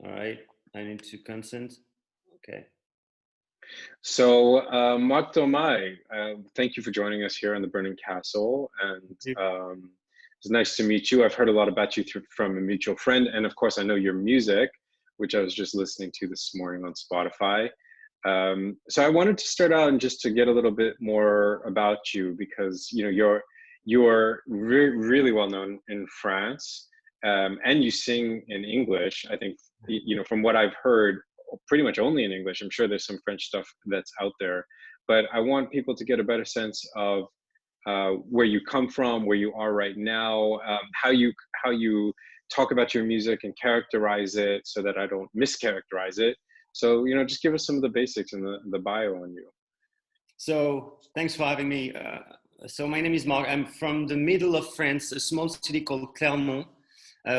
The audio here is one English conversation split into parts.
All right. I need to consent. Okay. So, Mark Daumail, thank you for joining us here on the Burning Castle, and it's nice to meet you. I've heard a lot about you from a mutual friend, and of course, I know your music, which I was just listening to this morning on Spotify. So, I wanted to start out and just to get a little bit more about you because you're really well known in France, and you sing in English. I think from what I've heard pretty much only in English. I'm sure there's some French stuff that's out there, but I want people to get a better sense of where you come from, where you are right now, how you talk about your music and characterize it, so that I don't mischaracterize it. So just give us some of the basics and the bio on you. So thanks for having me. So my name is Mark. I'm from the middle of France, a small city called Clermont,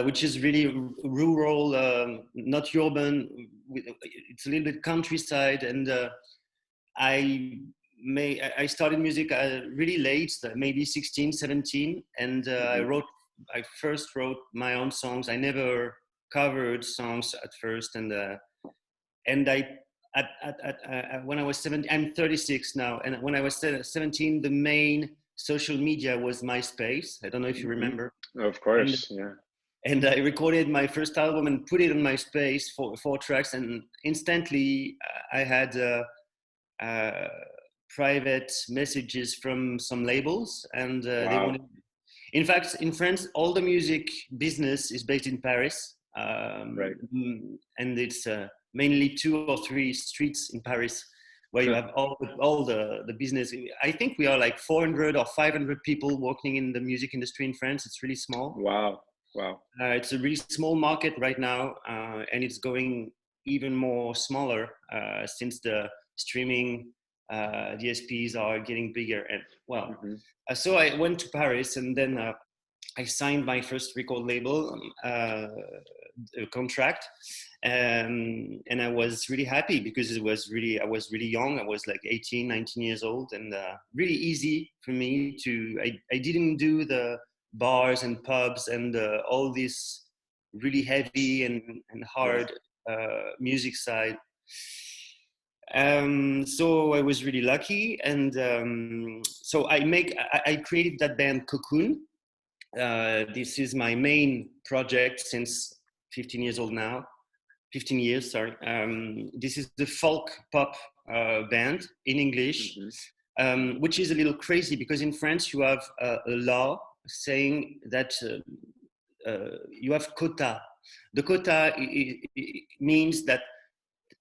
which is really rural, not urban. It's a little bit countryside, and I started music really late, maybe 16, 17, and I first wrote my own songs. I never covered songs at first, and when I was 17, I'm 36 now, and when I was 17, the main social media was MySpace. I don't know if you remember. Of course, yeah. And I recorded my first album and put it on MySpace for 4 tracks, and instantly I had private messages from some labels, and they Wow. wanted. In fact, in France, all the music business is based in Paris, Right. and it's mainly 2 or 3 streets in Paris where you have all the business. I think we are like 400 or 500 people working in the music industry in France. It's really small. Wow. It's a really small market right now, and it's going even more smaller since the streaming DSPs are getting bigger. And so I went to Paris, and then I signed my first record label contract, and I was really happy because I was really young. I was like 18, 19 years old, and really easy for me to. I didn't do the bars and pubs and all this really heavy and hard music side. So I was really lucky, and so I created that band Cocoon. This is my main project since 15 years old now. 15 years, sorry. This is the folk pop band in English, which is a little crazy because in France you have a law saying that you have quota. The quota means that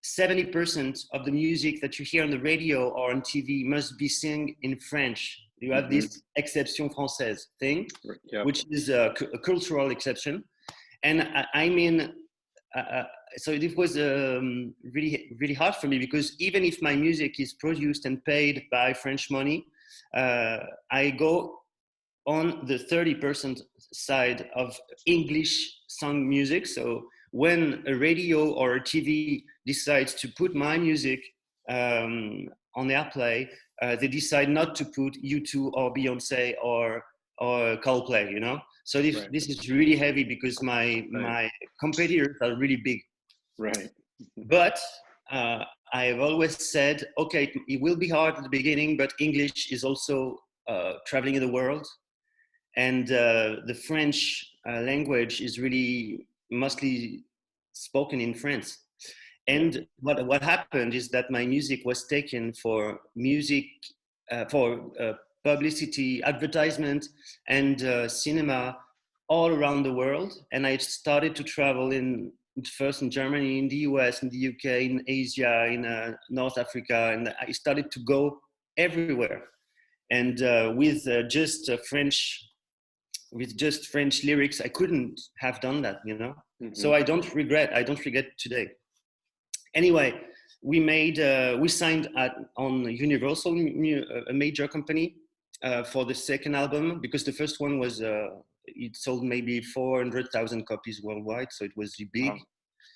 70% of the music that you hear on the radio or on TV must be sung in French. You have this exception française thing, which is a cultural exception. And I mean, so it was really, really hard for me because even if my music is produced and paid by French money, I go on the 30% side of English sung music. So when a radio or a TV decides to put my music on airplay, they decide not to put U2 or Beyonce or Coldplay, you know? So this is really heavy because my competitors are really big. Right. But I have always said, okay, it will be hard at the beginning, but English is also traveling in the world. And the French language is really mostly spoken in France. And what happened is that my music was taken for publicity, advertisement, and cinema all around the world. And I started to travel first in Germany, in the US, in the UK, in Asia, in North Africa, and I started to go everywhere. And with just French lyrics, I couldn't have done that, you know. So I don't regret today. Anyway, we signed on Universal, a major company, for the second album because the first one was it sold maybe 400,000 copies worldwide, so it was big.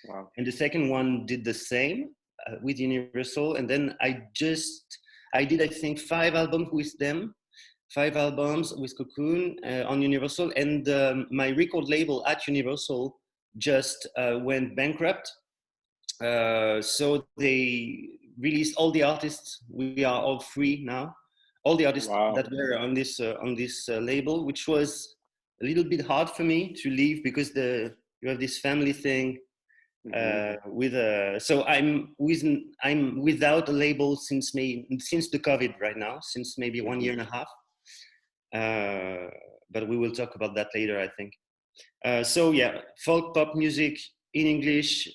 Wow. And the second one did the same with Universal, and then I did I think 5 albums with them. 5 albums with Cocoon on Universal, and my record label at Universal just went bankrupt. So they released all the artists. We are all free now. All the artists Wow. that were on this label, which was a little bit hard for me to leave because you have this family thing. So I'm without a label since the COVID right now, since maybe 1 year and a half. But we will talk about that later, I think. So yeah, folk pop music in English,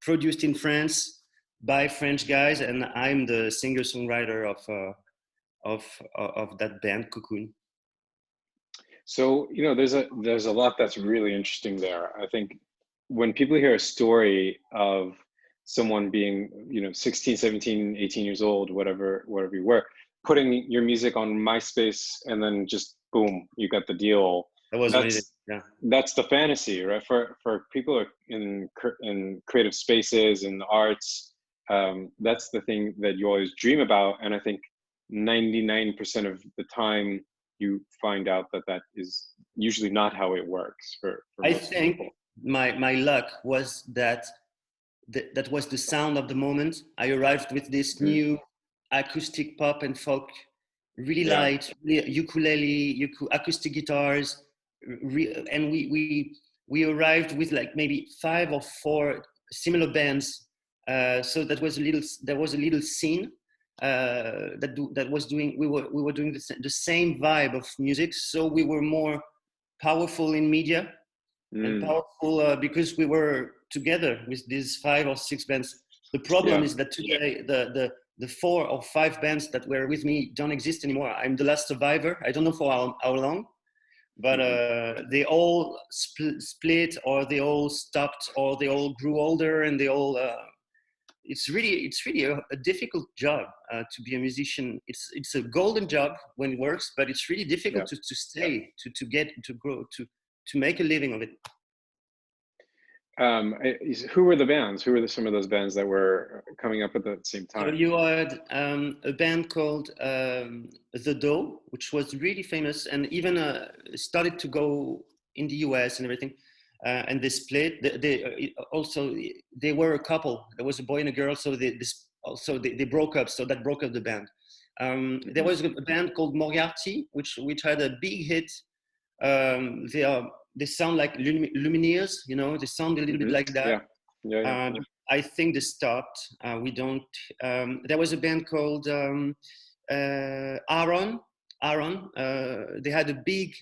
produced in France by French guys, and I'm the singer-songwriter of that band, Cocoon. So, there's a lot that's really interesting there. I think when people hear a story of someone being, 16, 17, 18 years old, whatever you were, putting your music on MySpace and then just boom, you got the deal. That was amazing. Yeah. That's the fantasy, right? For people in creative spaces and the arts, that's the thing that you always dream about. And I think 99% of the time you find out that is usually not how it works for I most think people. my luck was that that was the sound of the moment. I arrived with this new acoustic pop and folk, really light, really ukulele, acoustic guitars, and we arrived with like maybe 5 or 4 similar bands. So there was a little scene that was doing. We were doing the same vibe of music. So we were more powerful in media and powerful because we were together with these 5 or 6 bands. The problem is that today the 4 or 5 bands that were with me don't exist anymore. I'm the last survivor. I don't know for how long, but they all split, or they all stopped, or they all grew older, and they all. It's really a difficult job to be a musician. It's a golden job when it works, but it's really difficult to stay, to get, to grow, to make a living of it. Who were the bands? Who were some of those bands that were coming up at the same time? So you had a band called The Dough, which was really famous, and even started to go in the US and everything. And they split. They were a couple. There was a boy and a girl, so they broke up. So that broke up the band. There was a band called Moriarty, which had a big hit. They sound like Lumineers, they sound a little bit like that. I think they stopped. We don't. There was a band called Aaron. They had a big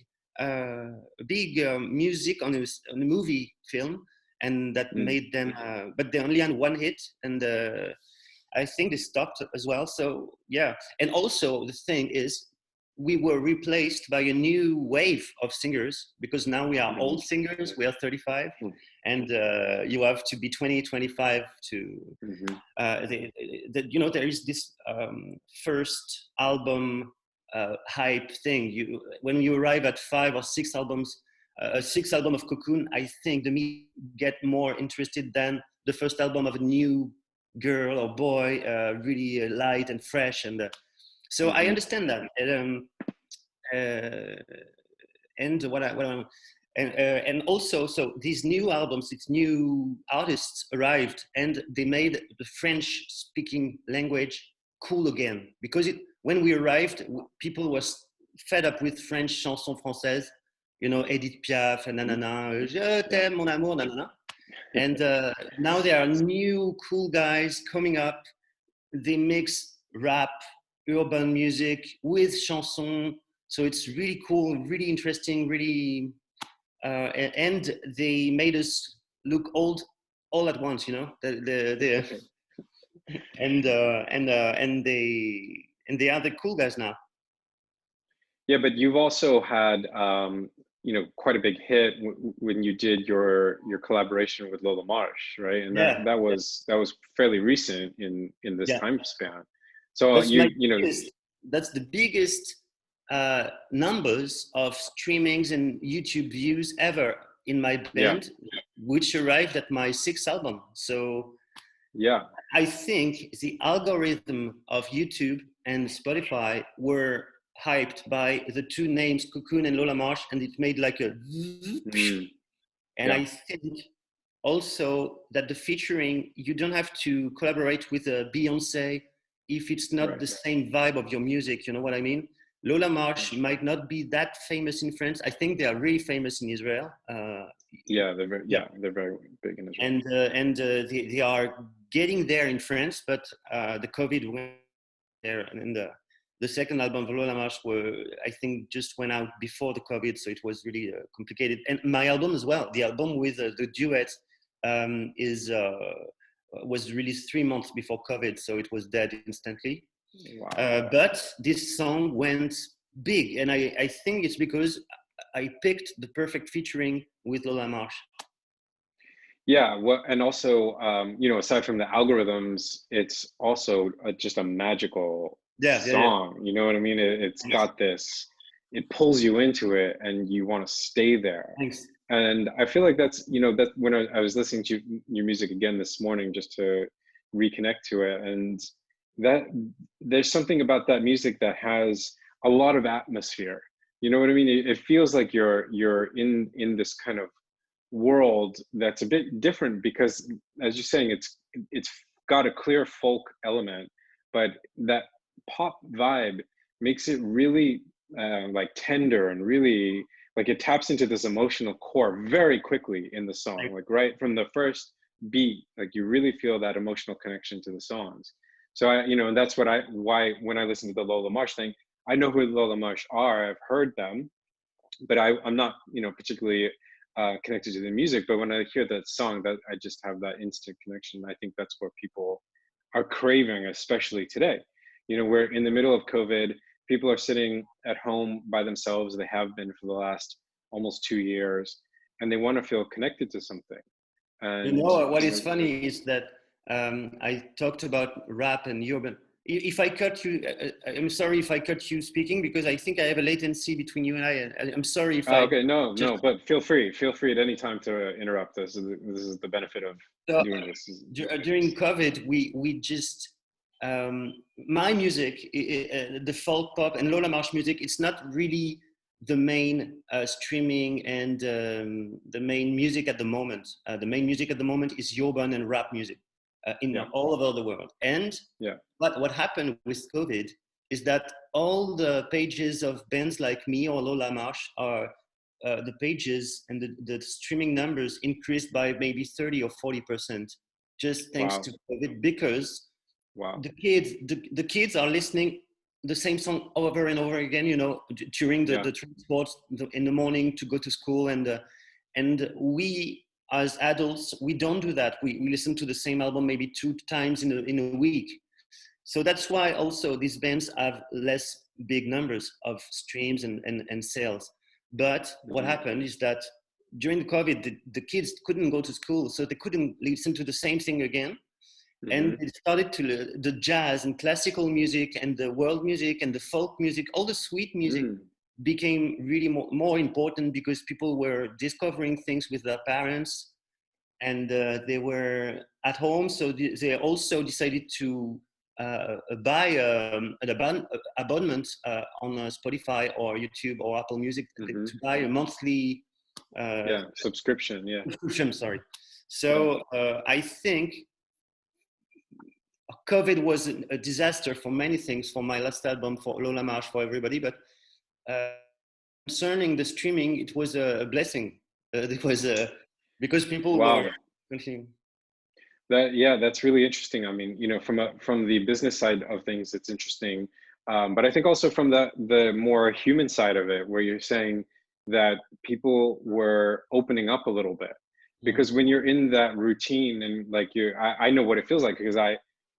music on a movie film, and that made them. But they only had 1 hit, and I think they stopped as well. So yeah, and also the thing is, we were replaced by a new wave of singers, because now we are old singers. We are 35, and you have to be 20, 25 to. There is this first album hype thing. When you arrive at 5 or 6 albums, a 6th album of Cocoon, I think the me get more interested than the first album of a new girl or boy, really light and fresh, and so I understand that. And also, so these new albums, these new artists arrived, and they made the French-speaking language cool again. Because when we arrived, people was fed up with French chansons françaises, Edith Piaf and nanana, je t'aime mon amour, nanana. And now there are new cool guys coming up. They mix rap, urban music with chanson. So it's really cool, really interesting, really, and they made us look old all at once, and they are the cool guys now. Yeah, but you've also had quite a big hit when you did your collaboration with Lola Marsh, right? And that was fairly recent in this time span. So that's the biggest numbers of streamings and YouTube views ever in my band, which arrived at my 6th album. So I think the algorithm of YouTube and Spotify were hyped by the 2 names, Cocoon and Lola Marsh, and it made like a And I think also that the featuring, you don't have to collaborate with a Beyonce if it's not the same vibe of your music. You know what I mean? Lola Marsh might not be that famous in France. I think they are really famous in Israel. They're very big in Israel. And they are getting there in France, but the COVID went there, and the second album of Lola Marsh I think just went out before the COVID, so it was really complicated. And my album as well, the album with the duet, was released 3 months before COVID, so it was dead instantly. Wow. But this song went big, and I think it's because I picked the perfect featuring with Lola Marsh. Yeah, well, and also, aside from the algorithms, it's also just a magical song. You know what I mean? It's got this, it pulls you into it, and you want to stay there. Thanks. And I feel like that's, that when I was listening to your music again this morning, just to reconnect to it, and that there's something about that music that has a lot of atmosphere. You know what I mean? It feels like you're in this kind of world that's a bit different, because as you're saying, it's got a clear folk element, but that pop vibe makes it really like tender, and really like it taps into this emotional core very quickly in the song, like right from the first beat, like you really feel that emotional connection to the songs. So and that's why when I listen to the Lola Marsh thing, I know who Lola Marsh are, I've heard them, but I'm not particularly connected to the music. But when I hear that song, that I just have that instant connection. I think that's what people are craving, especially today. We're in the middle of COVID. People are sitting at home by themselves. They have been for the last almost 2 years, and they want to feel connected to something. And what is funny is that I talked about rap and urban. If I cut you, I'm sorry if I cut you speaking, because I think I have a latency between you and I. I'm sorry if okay, no, but feel free at any time to interrupt us. This is the benefit of doing this. During COVID, we just my music, the folk pop and Lola Marsh music, it's not really the main streaming and the main music at the moment. The main music at the moment is urban and rap music in all over the world. And what happened with COVID is that all the pages of bands like me or Lola Marsh are the pages and the streaming numbers increased by maybe 30 or 40% just thanks to COVID, because the kids are listening the same song over and over again, during the transport in the morning to go to school. And we as adults, we don't do that. We listen to the same album maybe 2 times in a week. So that's why also these bands have less big numbers of streams and sales. But what happened is that during the COVID, the kids couldn't go to school, so they couldn't listen to the same thing again. And it started to the jazz and classical music and the world music and the folk music, all the sweet music became really more important, because people were discovering things with their parents, and they were at home. So they also decided to buy an abonnement on Spotify or YouTube or Apple Music, to buy a monthly subscription. Sorry. So I think COVID was a disaster for many things, for my last album, for Lola Marsh, for everybody. But concerning the streaming, it was a blessing. It was because people were continuing. That's really interesting. I mean, from the business side of things, it's interesting. But I think also from the more human side of it, where you're saying that people were opening up a little bit, because when you're in that routine, and like I know what it feels like, because I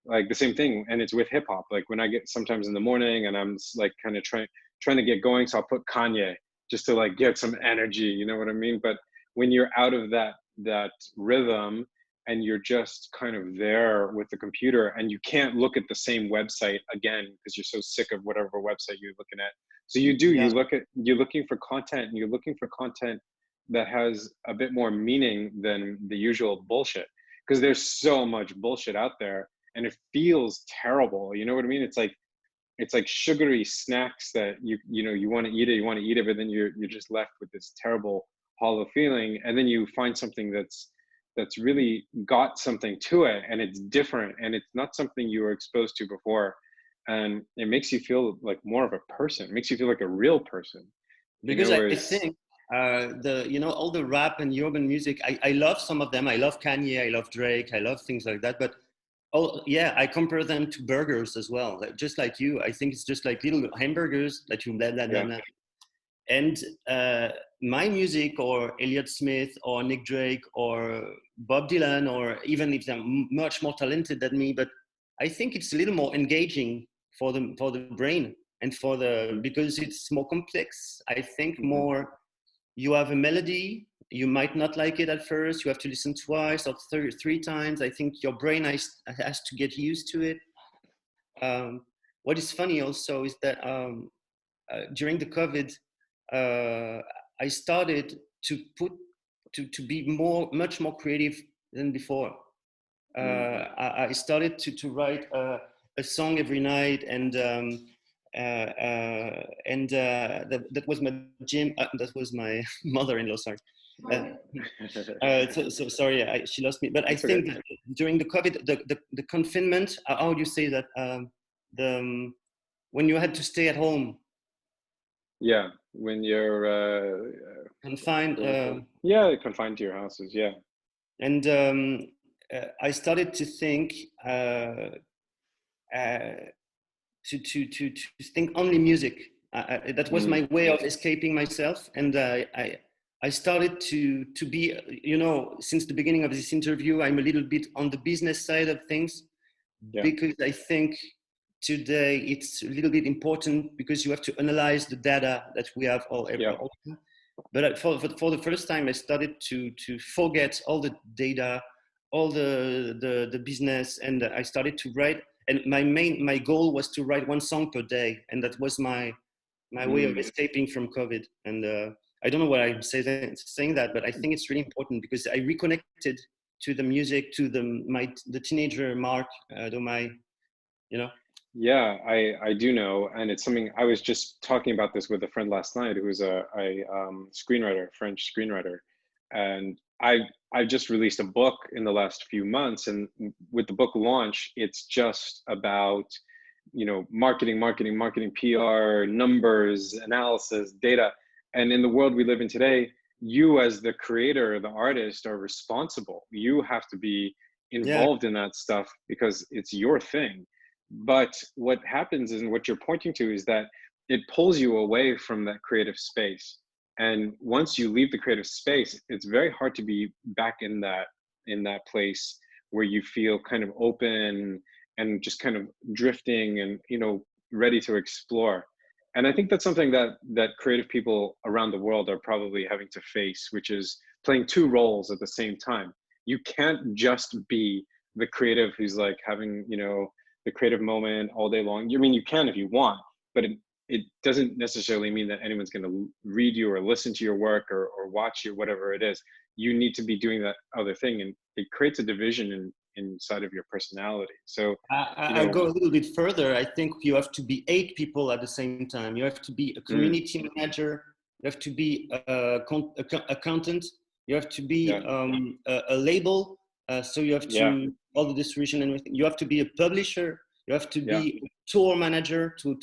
like the same thing, and it's with hip hop. Like when I get sometimes in the morning and I'm like kind of trying to get going, so I'll put Kanye just to like get some energy, you know what I mean? But when you're out of that rhythm, and you're just kind of there with the computer, and you can't look at the same website again because you're so sick of whatever website you're looking at. So you're looking for content, and you're looking for content that has a bit more meaning than the usual bullshit, because there's so much bullshit out there, and it feels terrible. You know what I mean? It's like sugary snacks that you want to eat it, but then you're just left with this terrible hollow feeling, and then you find something that's really got something to it, and it's different, and it's not something you were exposed to before, and it makes you feel like more of a person. It makes you feel like a real person, Because I whereas think the all the rap and urban music, I love some of them. I love Kanye, I love Drake, I love things like that. But oh yeah, I compare them to burgers as well. Just like you, I think it's just like little hamburgers that you blah blah blah yeah, blah. And my music, or Elliott Smith, or Nick Drake, or Bob Dylan, or even if they're much more talented than me, but I think it's a little more engaging for the brain, and for the, because it's more complex. I think hmm more, you have a melody, you might not like it at first, you have to listen twice or three times. I think your brain has to get used to it. What is funny also is that during the COVID, uh, I started to be much more creative than before. mm I started to write a song every night, and that was my gym. That was my mother-in-law. Sorry. Uh, so sorry, she lost me. But I it's okay. think that during the COVID, the confinement, how do you say that? The When you had to stay at home, Yeah, when you're confined, yeah, confined to your houses. Yeah. and I started to think. Uh, to think only music. That was Mm. my way of escaping myself, and I started to be, since the beginning of this interview, I'm a little bit on the business side of things, Yeah. because I think today it's a little bit important, because you have to analyze the data that we have Yeah. all. But for the first time, I started to forget all the data, all the business, and I started to write. And my goal was to write one song per day, and that was my way of Mm. escaping from COVID. And I don't know why I'm saying that, but I think it's really important, because I reconnected to the music, to the teenager Mark Daumail, you know. Yeah, I do know, and it's something I was just talking about this with a friend last night, who's a screenwriter, French screenwriter, and I just released a book in the last few months, and with the book launch, it's just about marketing, marketing, marketing, PR, numbers, analysis, data, and in the world we live in today, you as the creator, the artist, are responsible. You have to be Yeah. involved in that stuff because it's your thing. But what happens is, and what you're pointing to, is that it pulls you away from that creative space. And once you leave the creative space, it's very hard to be back in that place where you feel kind of open and just kind of drifting and ready to explore. And I think that's something that creative people around the world are probably having to face, which is playing two roles at the same time. You can't just be the creative who's like having the creative moment all day long. I mean, you can if you want, but it doesn't necessarily mean that anyone's going to read you or listen to your work or watch you, whatever it is. You need to be doing that other thing, and it creates a division inside of your personality. So, I go a little bit further. I think you have to be 8 people at the same time. You have to be a mm, community manager. You have to be a accountant. You have to be yeah, a label. So you have yeah, to all the distribution and everything. You have to be a publisher. You have to yeah, be a tour manager to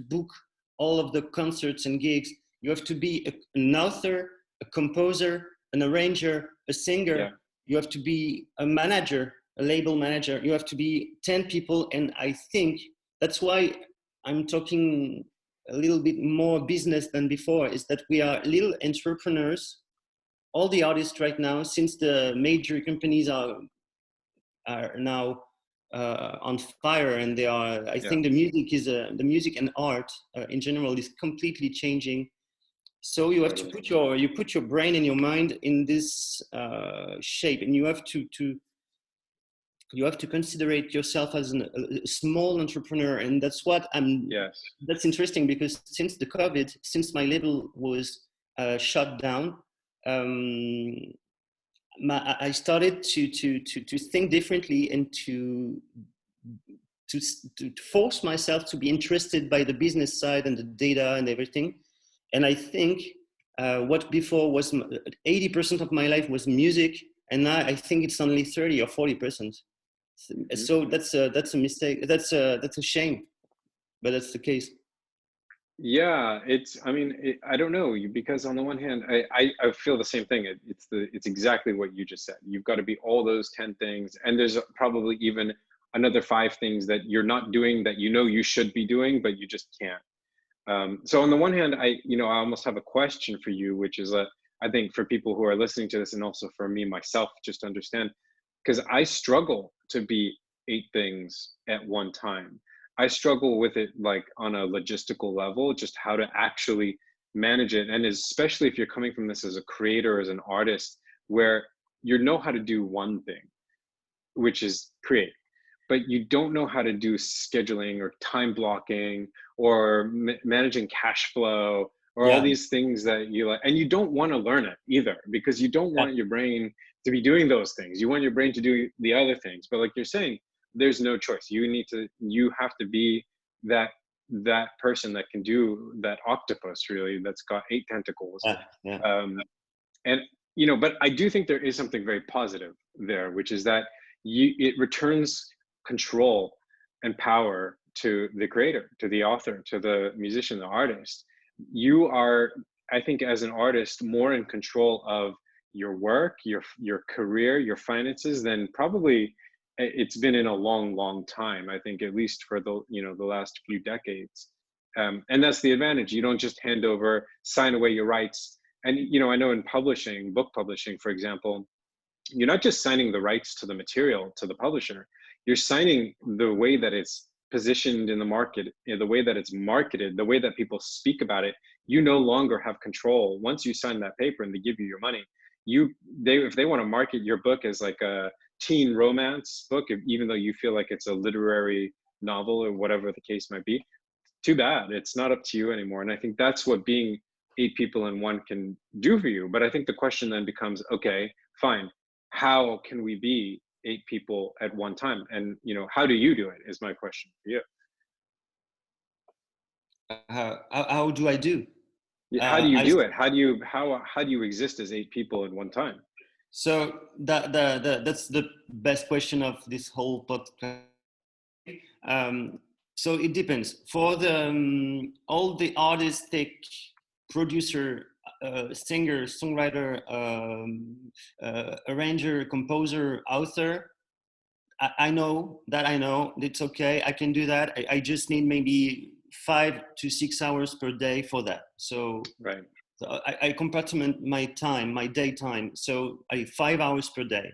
book all of the concerts and gigs. You have to be an author, a composer, an arranger, a yeah, singer. You have to be a manager, a label manager. You have to be 10 people. And I think that's why I'm talking a little bit more business than before, is that we are little entrepreneurs. All the artists right now, since the major companies are now on fire, and they are, I yeah, think the music and art in general is completely changing. So you have to totally. put your brain and your mind in this shape, and you have to consider it yourself as a small entrepreneur. And Yes, that's interesting, because since the COVID, since my label was shut down, um, I started to think differently, and to, to force myself to be interested by the business side and the data and everything. And I think what before was 80% of my life was music, and now I think it's only 30 or 40%. So that's a mistake. That's a shame, but that's the case. Yeah, I mean, I don't know, because on the one hand, I feel the same thing. It's exactly what you just said. You've got to be all those 10 things, and there's probably even another 5 things that you're not doing that you know you should be doing, but you just can't. So on the one hand, I almost have a question for you, which is, I think for people who are listening to this, and also for me myself, just to understand, because I struggle to be 8 things at one time. I struggle with it like on a logistical level, just how to actually manage it. And especially if you're coming from this as a creator, as an artist, where you know how to do one thing, which is create, but you don't know how to do scheduling or time blocking or managing cash flow or all Yeah. these things that you like, and you don't want to learn it either, because you don't want your brain to be doing those things. You want your brain to do the other things. But like you're saying, there's no choice. You have to be that person that can do that octopus, really, that's got 8 tentacles. Yeah. And but I do think there is something very positive there, which is that it returns control and power to the creator, to the author, to the musician, the artist. You are, I think, as an artist, more in control of your work, your career, your finances than probably it's been in a long time. I think, at least for the last few decades. And that's the advantage. You don't just sign away your rights. And I know in publishing, book publishing, for example, you're not just signing the rights to the material to the publisher. You're signing the way that it's positioned in the market, the way that it's marketed, the way that people speak about it. You no longer have control. Once you sign that paper and they give you your money, if they want to market your book as like a teen romance book, even though you feel like it's a literary novel or whatever the case might be, too bad. It's not up to you anymore. And I think that's what being 8 people in one can do for you. But I think the question then becomes, okay, fine, how can we be 8 people at one time? And how do you do it, is my question for you. How do I do? How do you do it? How do you exist as 8 people at one time? So that's the best question of this whole podcast. So it depends. For all the artistic producer, singer, songwriter, arranger, composer, author, I know it's okay. I can do that. I just need maybe 5 to 6 hours per day for that. So right. So I compartment my time, my daytime. So 5 hours per day.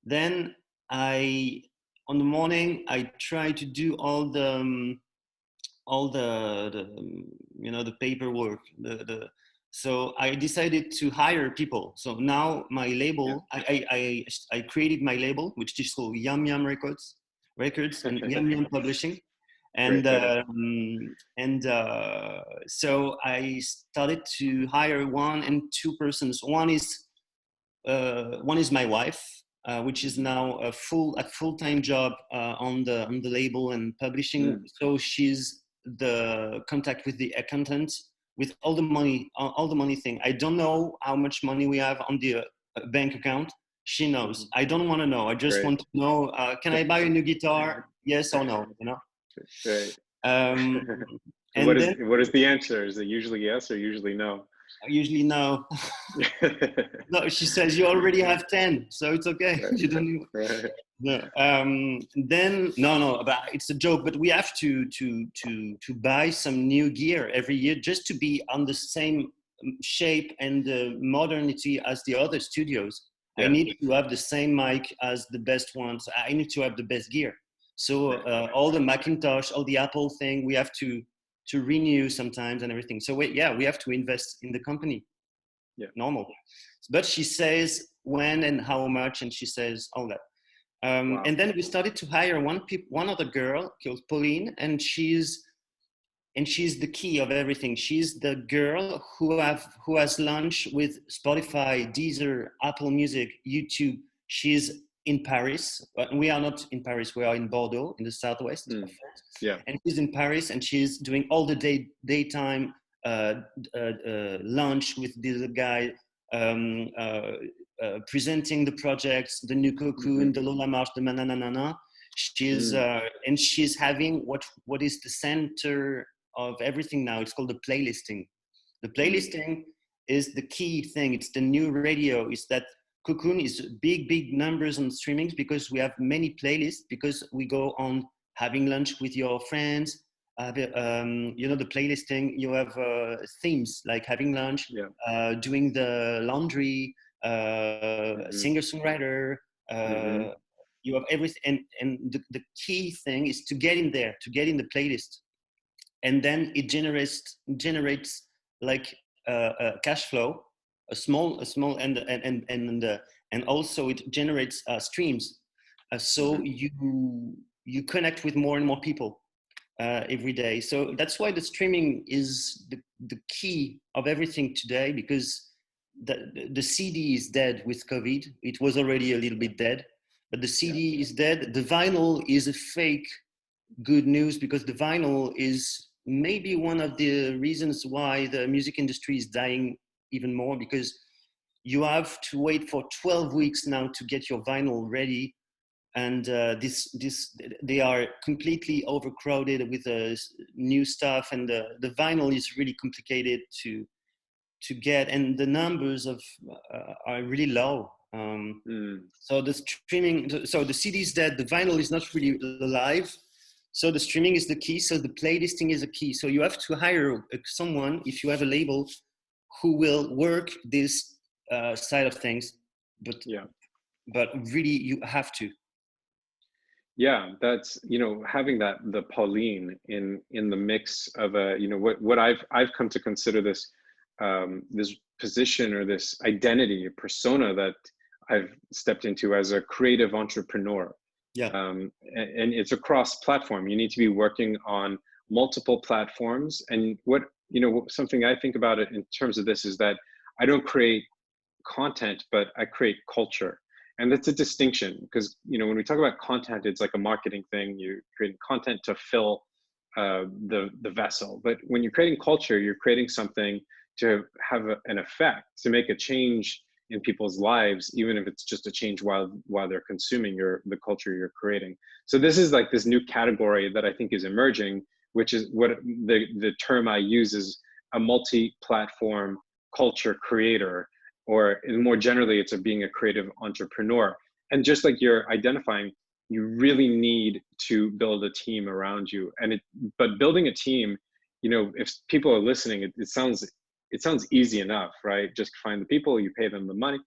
Then on the morning, I try to do all the the paperwork. So I decided to hire people. So now my label, I created my label, which is called Yum Yum Records and Yum Yum Publishing. And so I started to hire 1 and 2 persons. One is my wife, which is now a full-time job on the label and publishing. So she's the contact with the accountant with all the money thing. I don't know how much money we have on the bank account. She knows. I don't want to know. I just want to know, can I buy a new guitar? Yes or no, Right. And what is the answer? Is it usually yes or usually no? Usually no. No, she says you already have 10, so it's okay. Right. You don't need. Right. No. Then no, but it's a joke. But we have to buy some new gear every year just to be on the same shape and modernity as the other studios. I need to have the same mic as the best ones. I need to have the best gear. So all the Macintosh, all the Apple thing, we have to renew sometimes and everything. So we have to invest in the company. Normal. But she says when and how much, and she says all that. Wow. And then we started to hire one other girl called Pauline, and she's the key of everything. She's the girl who has launched with Spotify, Deezer, Apple Music, YouTube. She's in Paris. We are not in Paris. We are in Bordeaux, in the southwest of France. Yeah. And she's in Paris, and she's doing all the daytime lunch with this guy, presenting the projects, the new Cocoon, the Lola March, the Mananana. She's and she's having what is the center of everything now. It's called the playlisting. The playlisting is the key thing. It's the new radio. It's that Cocoon is big numbers on streamings because we have many playlists, because we go on having lunch with your friends. You know, the playlisting, you have themes like having lunch, doing the laundry, singer-songwriter, you have everything. And the key thing is to get in there, to get in the playlist. And then it generates like a cash flow, a small, and also it generates streams. So you connect with more and more people every day. So that's why the streaming is the key of everything today, because the CD is dead with COVID. It was already a little bit dead, but the CD is dead. The vinyl is a fake good news, because the vinyl is maybe one of the reasons why the music industry is dying even more, because you have to wait for 12 weeks now to get your vinyl ready. And they are completely overcrowded with new stuff, and the vinyl is really complicated to get, and the numbers are really low. So the streaming, so the CD is dead, the vinyl is not really alive. So the streaming is the key. So the playlisting is a key. So you have to hire someone, if you have a label, who will work this side of things. But really, you have to. Yeah, that's, you know, having the Pauline in the mix of what I've come to consider this this position, or this identity, a persona that I've stepped into as a creative entrepreneur. And it's a cross platform. You need to be working on multiple platforms. And something I think about it in terms of this is that I don't create content, but I create culture. And that's a distinction, because, when we talk about content, it's like a marketing thing. You're creating content to fill the vessel. But when you're creating culture, you're creating something to have an effect, to make a change in people's lives, even if it's just a change while they're consuming the culture you're creating. So this is like this new category that I think is emerging, which is what the term I use is a multi-platform culture creator, or more generally, it's being a creative entrepreneur. And just like you're identifying, you really need to build a team around you. But building a team, if people are listening, it sounds easy enough, right? Just find the people, you pay them the money.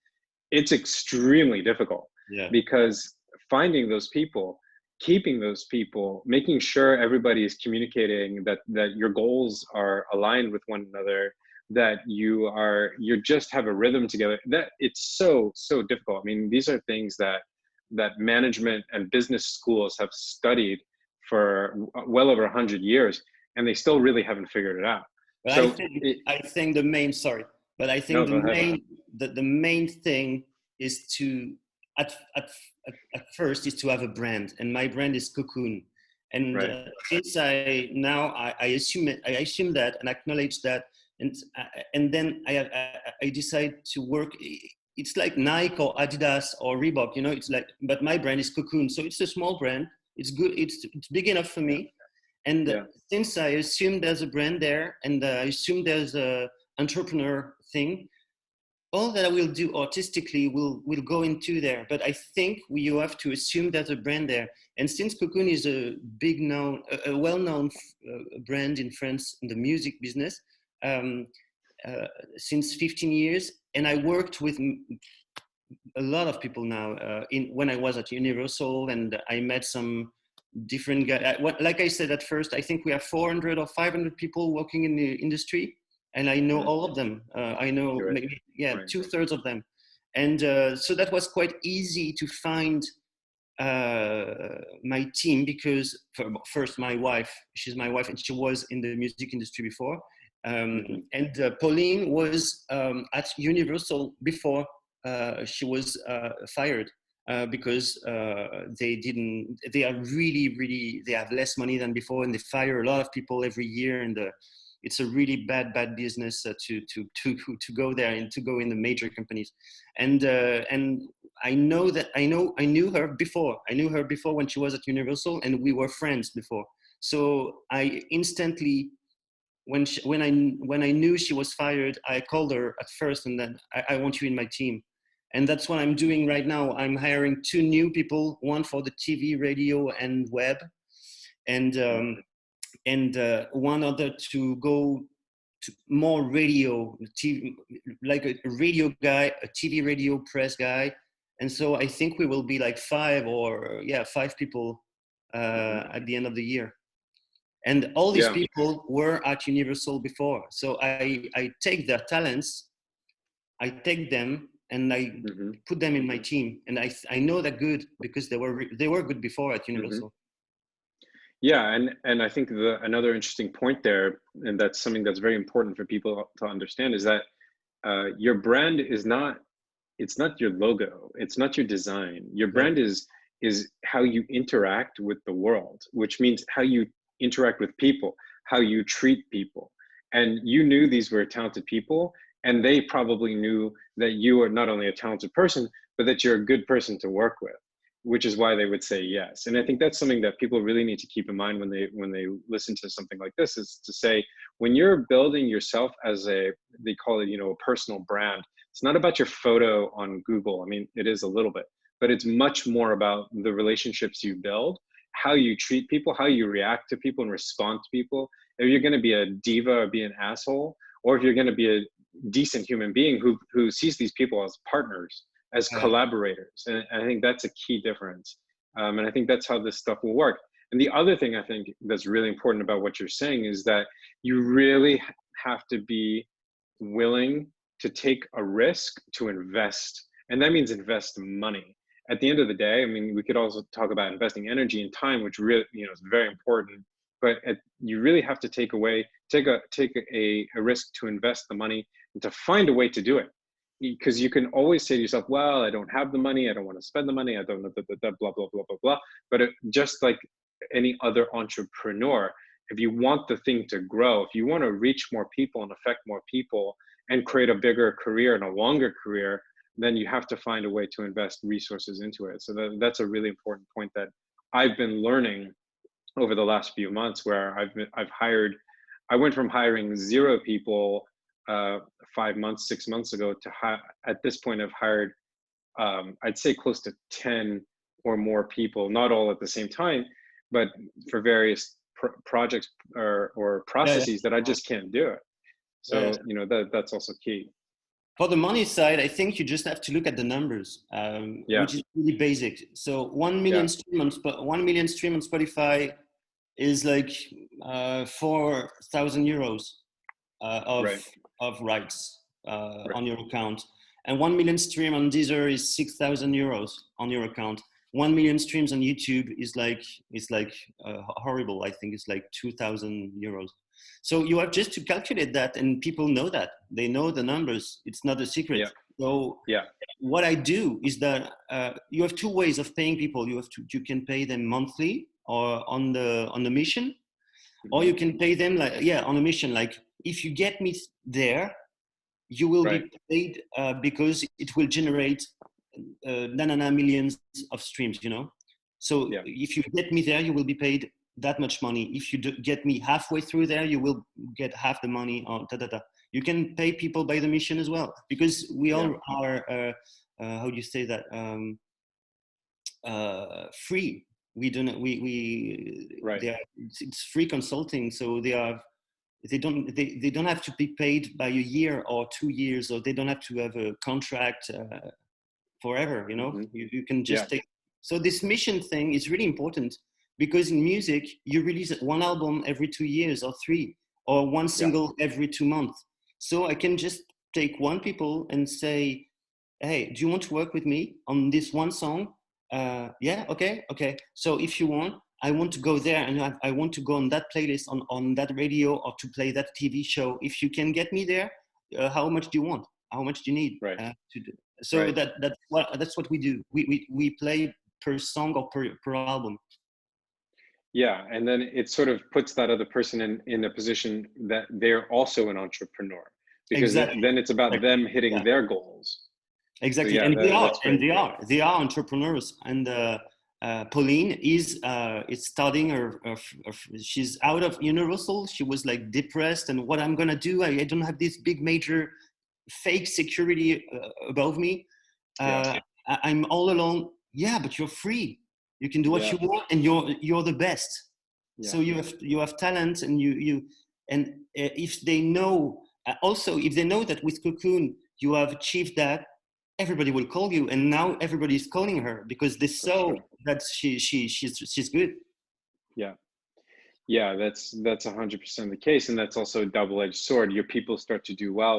It's extremely difficult, because finding those people, keeping those people, making sure everybody is communicating, that your goals are aligned with one another, that you just have a rhythm together, that it's so difficult. I mean, these are things that management and business schools have studied for well over 100 years, and they still really haven't figured it out. But So I think the main thing is to at first is to have a brand, and my brand is Cocoon. And since I assume that and acknowledge that, and then I decide to work. It's like Nike or Adidas or Reebok, it's like, but my brand is Cocoon. So it's a small brand. It's good. It's big enough for me. And since I assume there's a brand there, and I assume there's a entrepreneur thing, all that I will do artistically will go into there. But I think you have to assume there's a brand there. And since Cocoon is a well-known brand in France in the music business, since 15 years, and I worked with a lot of people now when I was at Universal, and I met some different guys. Like I said at first, I think we have 400 or 500 people working in the industry, and I know all of them. I know maybe 2/3 of them, and so that was quite easy to find my team, because first my wife, she's my wife, and she was in the music industry before. And Pauline was at Universal before she was fired, because they are really, they have less money than before, and they fire a lot of people every year. And it's a really bad business to go there and to go in the major companies. And I knew her before. I knew her before when she was at Universal, and we were friends before. So I instantly, when I knew she was fired, I called her at first, and then I want you in my team. And that's what I'm doing right now. I'm hiring 2 new people, one for the TV, radio, and web, and one other to go to more radio, TV, like a radio guy, a TV radio press guy. And so I think we will be like 5 people at the end of the year. And all these people were at Universal before. So I take their talents, I take them, and I put them in my team. And I know they're good because they were good before at Universal. Yeah, and I think another interesting point there, and that's something that's very important for people to understand, is that your brand is not, it's not your logo, it's not your design. Your brand is how you interact with the world, which means how you interact with people, how you treat people. And you knew these were talented people, and they probably knew that you are not only a talented person, but that you're a good person to work with, which is why they would say yes. And I think that's something that people really need to keep in mind when they listen to something like this, is to say, when you're building yourself as they call it, a personal brand, it's not about your photo on Google. I mean, it is a little bit, but it's much more about the relationships you build, how you treat people, how you react to people and respond to people. If you're going to be a diva or be an asshole, or if you're going to be a decent human being who sees these people as partners, as collaborators. And I think that's a key difference. And I think that's how this stuff will work. And the other thing I think that's really important about what you're saying is that you really have to be willing to take a risk to invest. And that means invest money. At the end of the day, I mean, we could also talk about investing energy and time, which really, is very important. But you really have to take a risk to invest the money and to find a way to do it. Because you can always say to yourself, well, I don't have the money, I don't want to spend the money, I don't know, blah, blah, blah, blah, blah, blah. But just like any other entrepreneur, if you want the thing to grow, if you want to reach more people and affect more people and create a bigger career and a longer career, then you have to find a way to invest resources into it. So that's a really important point that I've been learning over the last few months, where I went from hiring 0 people 5 months, 6 months ago to at this point I've hired, I'd say close to 10 or more people, not all at the same time, but for various projects or processes that I just can't do it. So, that's also key. For the money side, I think you just have to look at the numbers, which is really basic. So 1 million stream on 1 million stream on Spotify is like 4,000 euros of rights on your account, and 1 million stream on Deezer is 6,000 euros on your account. 1 million streams on YouTube is like horrible. I think it's like 2,000 euros. So you have just to calculate that, and people know that. They know the numbers. It's not a secret. So what I do is that you have 2 ways of paying people. You can pay them monthly or on the mission, or you can pay them on a mission. Like, if you get me there, you will be paid because it will generate millions of streams. So if you get me there, you will be paid that much money. If you get me halfway through there, you will get half the money. You can pay people by the mission as well, because we all are how do you say that, free. We don't it's free consulting, so they don't have to be paid by a year or 2 years, or they don't have to have a contract forever. You can just take. So this mission thing is really important, because in music you release 1 album every 2 years or 3, or 1 single every 2 months. So I can just take 1 people and say, hey, do you want to work with me on this 1 song? Okay. So if you want, I want to go there, and I want to go on that playlist on that radio, or to play that TV show. If you can get me there, how much do you want? How much do you need to do? So that's what we do. We play per song or per album. Yeah, and then it sort of puts that other person in a position that they're also an entrepreneur, because Exactly. then it's about Exactly. them hitting Yeah. their goals. So Exactly, yeah, and that's great. they are entrepreneurs. And Pauline is studying she's out of Universal. She was like depressed, and what I'm gonna do? I don't have this big major fake security above me. Yeah, I'm all alone. Yeah, but you're free. You can do what yeah, you want, and you're the best. yeah, So you have talent, and if they know also if they know that with Cocoon you have achieved that, everybody will call you, and now everybody is calling her because they for saw sure. that she's good. Yeah. Yeah, that's 100% the case, and that's also a double-edged sword. Your people start to do well,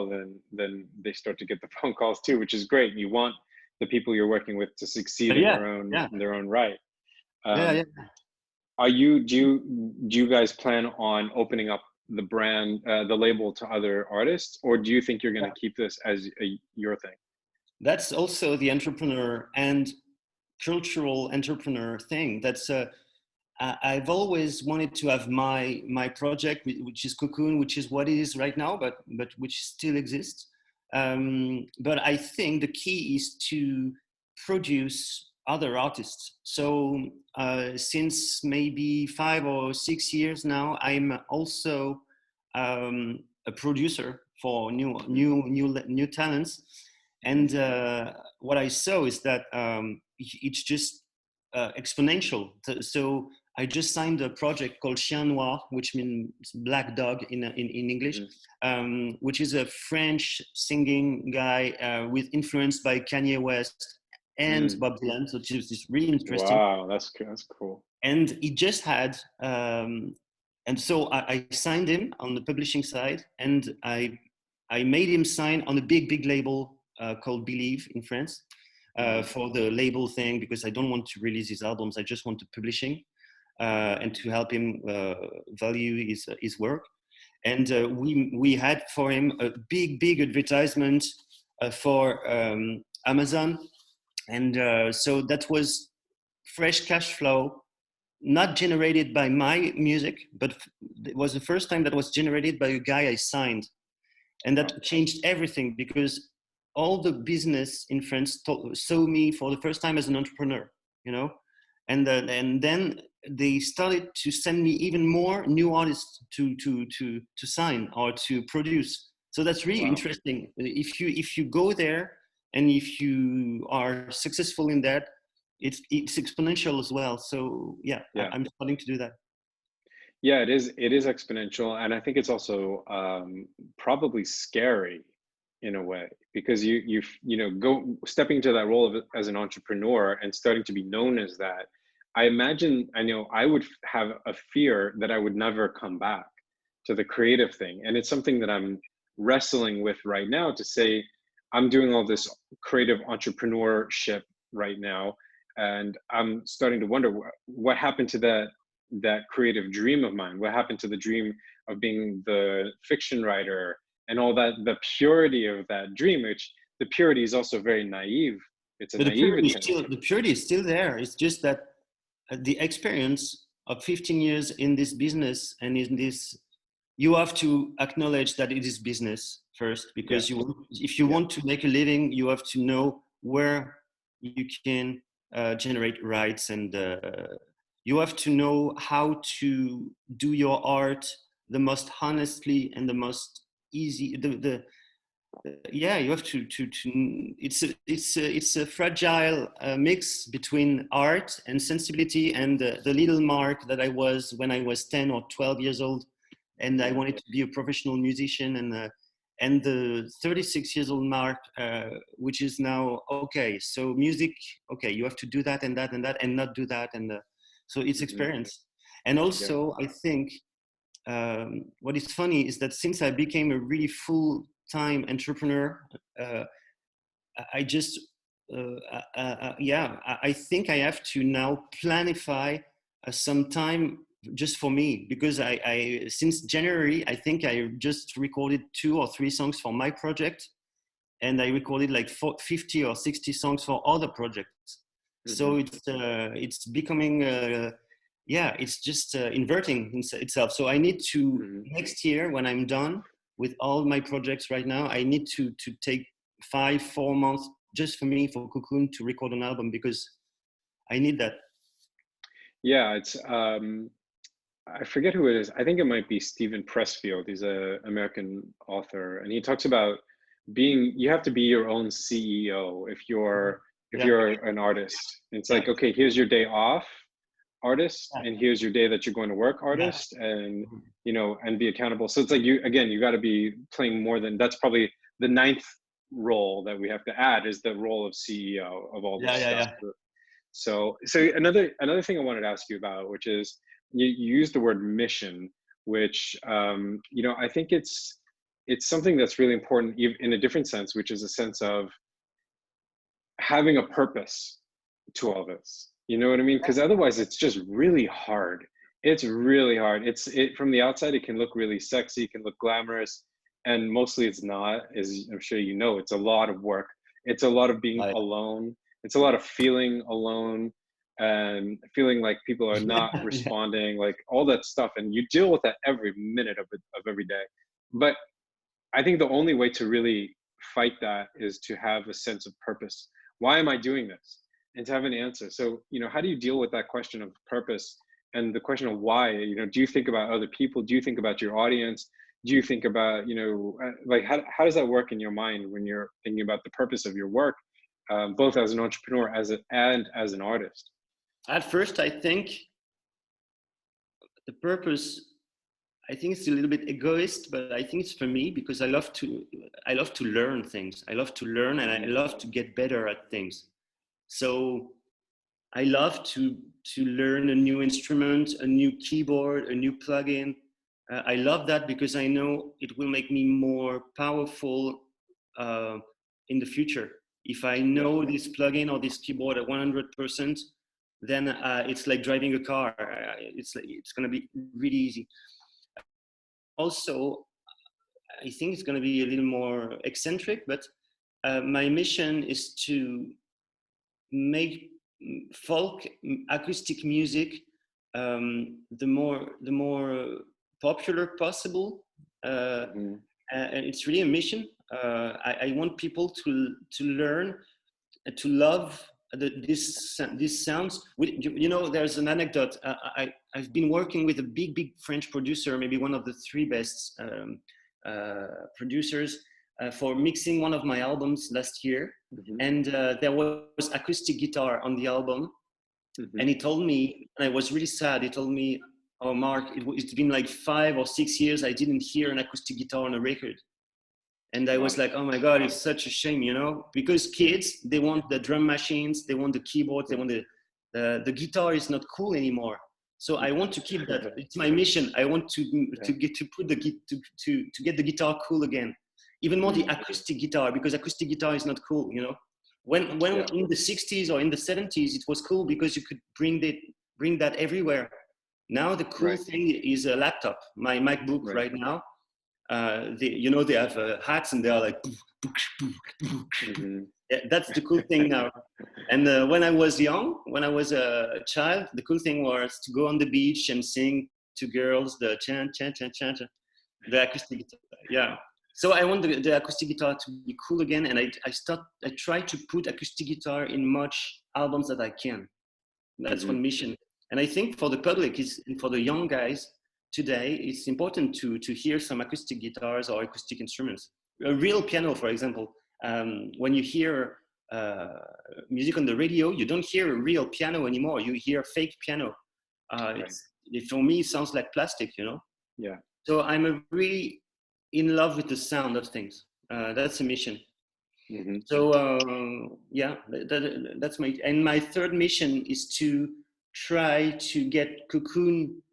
then they start to get the phone calls too, which is great. You want the people you're working with to succeed But in yeah, their own yeah, in their own right. yeah, Um, yeah. are you do you guys plan on opening up the brand, the label to other artists, or do you think you're going to keep this as your thing? That's also the entrepreneur and cultural entrepreneur thing. I've always wanted to have my project, which is Cocoon, which is what it is right now, but which still exists. But I think the key is to produce other artists. So since maybe 5 or 6 years now, I'm also a producer for new talents. And what I saw is that it's just exponential. So I just signed a project called Chien Noir, which means black dog in English, Hmm. which is a French singing guy with influenced by Kanye West and Mm. Bob Dylan, so it's really interesting. Wow, that's cool. And he just had, and so I signed him on the publishing side, and I made him sign on a big label called Believe in France. Hmm. For the label thing, because I don't want to release his albums. I just want the publishing and to help him value his work. And we had for him a big advertisement for Amazon, and so that was fresh cash flow, not generated by my music, but it was the first time that was generated by a guy I signed, and Wow. that changed everything because all the business in France saw me for the first time as an entrepreneur, you know, and then they started to send me even more new artists to sign or to produce. So that's really Wow. interesting. If you go there and if you are successful in that, it's exponential as well. So yeah, Yeah. I'm starting to do that. Yeah, it is exponential, and I think it's also probably scary in a way, because go stepping into that role as an entrepreneur and starting to be known as that. I know I would have a fear that I would never come back to the creative thing, and it's something that I'm wrestling with right now, to say I'm doing all this creative entrepreneurship right now, and I'm starting to wonder what happened to that creative dream of mine. What happened to the dream of being the fiction writer and all that, the purity of that dream, which the purity is also very naive. It's a But naivete. the purity is still there. It's just that the experience of 15 years in this business and in this, you have to acknowledge that it is business first, Yeah, because if you yeah, want to make a living, you have to know where you can generate rights, and you have to know how to do your art the most honestly and the most easy. Yeah, you have to it's a fragile mix between art and sensibility, and the little Mark that I was when I was 10 or 12 years old, and I yeah, wanted to be a professional musician, and the 36 years old Mark, which is now okay, so music, okay, you have to do that and that and that and not do that, and so it's hmm, experience. And yeah, also I think what is funny is that since I became a really full-time entrepreneur, uh, I just, yeah, I think I have to now planify some time just for me, because since January, I think I just recorded 2 or 3 songs for my project, and I recorded like 50 or 60 songs for other projects. hmm, So it's becoming yeah, it's just inverting itself. So I need to, next year when I'm done with all my projects right now, I need to take 4 months just for me, for Cocoon, to record an album, because I need that. Yeah, it's I forget who it is. I think it might be Stephen Pressfield. He's a American author, and he talks about you have to be your own CEO if Yeah, you're an artist. It's yeah, like, okay, here's your day off, artist, yeah, and here's your day that you're going to work, yeah. artist, and and be accountable. So it's like you got to be playing more than that's probably the ninth role that we have to add is the role of CEO of all Yeah, this yeah, stuff. yeah. So another thing I wanted to ask you about, which is you use the word mission, which I think it's something that's really important in a different sense, which is a sense of having a purpose to all this. You know what I mean? Because otherwise, it's just really hard. It's really hard. From the outside, it can look really sexy, it can look glamorous, and mostly it's not. As I'm sure you know, it's a lot of work. It's a lot of being alone. It's a lot of feeling alone and feeling like people are not Yeah. responding, like all that stuff. And you deal with that every minute of every day. But I think the only way to really fight that is to have a sense of purpose. Why am I doing this? And to have an answer. So, how do you deal with that question of purpose and the question of why? Do you think about other people? Do you think about your audience? Do you think about, like how does that work in your mind when you're thinking about the purpose of your work, both as an entrepreneur and as an artist? At first, I think the purpose, I think it's a little bit egoist, but I think it's for me, because I love to learn things. I love to learn, and I love to get better at things. So I love to learn a new instrument, a new keyboard, a new plugin. I love that because I know it will make me more powerful in the future. If I Yeah. know this plugin or this keyboard at 100%, then it's like driving a car. It's going to be really easy. Also, I think it's going to be a little more eccentric, but my mission is to make folk acoustic music the more popular possible, Mhm. and it's really a mission. I want people to learn, to love these sounds. There's an anecdote. I've been working with a big French producer, maybe one of the three best producers, for mixing one of my albums last year. Mhm. And there was acoustic guitar on the album. Mhm. And he told me, and I was really sad, he told me, "Oh, Mark, it's been like 5 or 6 years I didn't hear an acoustic guitar on a record." And I was Wow. like, "Oh my God, it's such a shame, because kids, they want the drum machines, they want the keyboards, they want the guitar is not cool anymore. So I want to keep that. It's my mission. I want to get the guitar cool again, even more the acoustic guitar, because acoustic guitar is not cool. When Yeah. in the 60s or in the 70s, it was cool because you could bring that everywhere. Now the cool Right. thing is a laptop. My MacBook Right. right now, they have hats, and they are like, Mhm. yeah, that's the cool thing now. And when I was young, when I was a child, the cool thing was to go on the beach and sing to girls the chan chan chan chan, chan, the acoustic guitar. Yeah. So I want the acoustic guitar to be cool again, and I try to put acoustic guitar in much albums that I can. That's Mhm. one mission. And I think for the public, for the young guys today, it's important to hear some acoustic guitars or acoustic instruments. A real piano, for example. When you hear music on the radio, you don't hear a real piano anymore. You hear fake piano. Right. For me, it sounds like plastic. Yeah. So I'm really in love with the sound of things. That's a mission. Mhm. So yeah, that's my third mission is to try to get Cocoon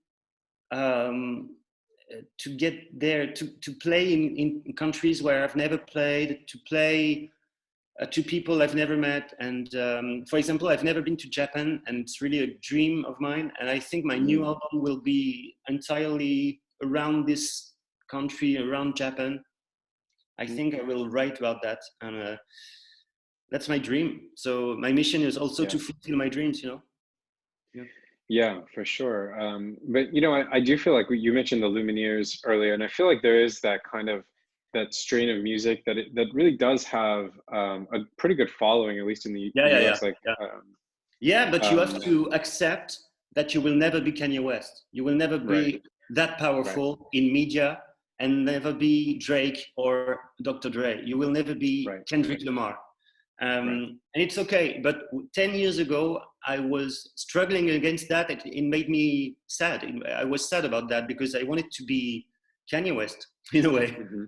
to get there to play in countries where I've never played, to play to people I've never met. And for example, I've never been to Japan, and it's really a dream of mine. And I think my new Mhm. album will be entirely around this country, around Japan. I Mhm. think I will write about that, and that's my dream. So my mission is also Yeah. to fulfill my dreams. Yeah. Yeah, for sure. But I do feel like you mentioned the Lumineers earlier, and I feel like there is that kind of that strain of music that really does have a pretty good following, at least in the Yeah, yeah, yeah, U.S. Like, yeah. Yeah, but you have um, to accept that you will never be Kanye West. You will never right, be that right, powerful in media and never be Drake or Dr. Dre. You will never be right, Kendrick Lamar. right. And it's okay. But 10 years ago, I was struggling against that. It made me sad. I was sad about that because I wanted to be Kanye West in a way. Hmm.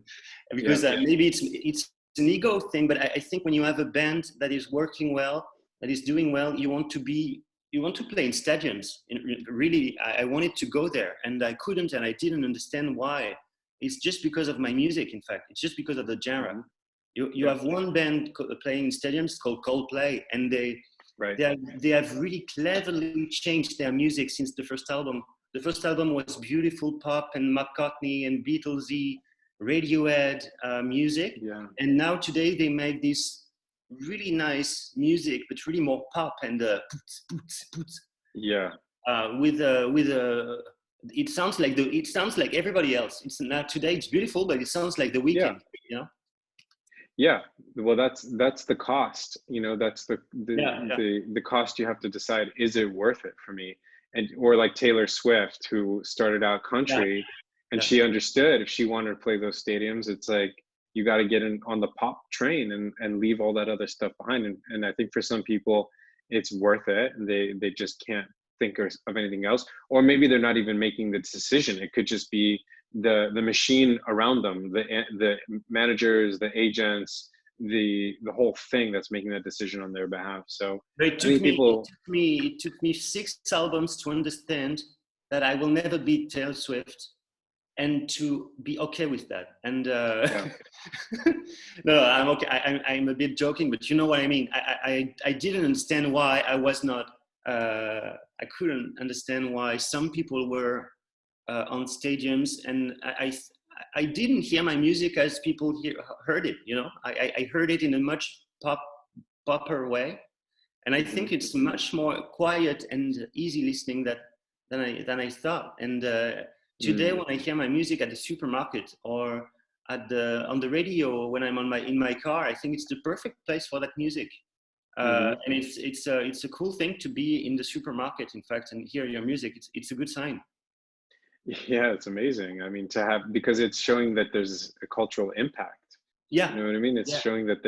Yeah, Because maybe it's an ego thing, but I think when you have a band that is working well, that is doing well, you want to play in stadiums. Really, I wanted to go there, and I couldn't, and I didn't understand why. It's just because of my music. In fact, it's just because of the genre. hmm. You Yeah, have one band playing in stadiums called Coldplay, and right. they have really cleverly changed their music since the first album. The first album was beautiful pop and McCartney and Beatlesy, Radiohead music, Yeah, and now today they make this really nice music, but really more pop and yeah, with a. It sounds like everybody else. It's not today. It's beautiful, but it sounds like The yeah. Weekend. You know? Yeah, well, that's the cost. That's Yeah, yeah, the cost you have to decide, is it worth it for me? And or like Taylor Swift, who started out yeah, country, and yeah. she understood if she wanted to play those stadiums, it's like you got to get in on the pop train and leave all that other stuff behind. And I think for some people, it's worth it, and they just can't think of anything else, or maybe they're not even making the decision. It could just be the machine around them, the managers, the agents, the whole thing that's making that decision on their behalf. So But I think people, it took me 6 albums to understand that I will never beat Taylor Swift and to be okay with that. And yeah, no, I'm okay. I'm a bit joking, but you know what I mean. I didn't understand why I was not. I couldn't understand why some people were on stadiums, and I didn't hear my music as people heard it. You know, I heard it in a much popper way, and I hmm, think it's much more quiet and easy listening than I thought. And today, mm, when I hear my music at the supermarket or on the radio when I'm in my car, I think it's the perfect place for that music. hmm. And it's a cool thing to be in the supermarket, in fact, and hear your music. It's a good sign. Yeah, it's amazing. I mean, to have, because it's showing that there's a cultural impact. You Yeah, know what I mean? It's yeah. showing that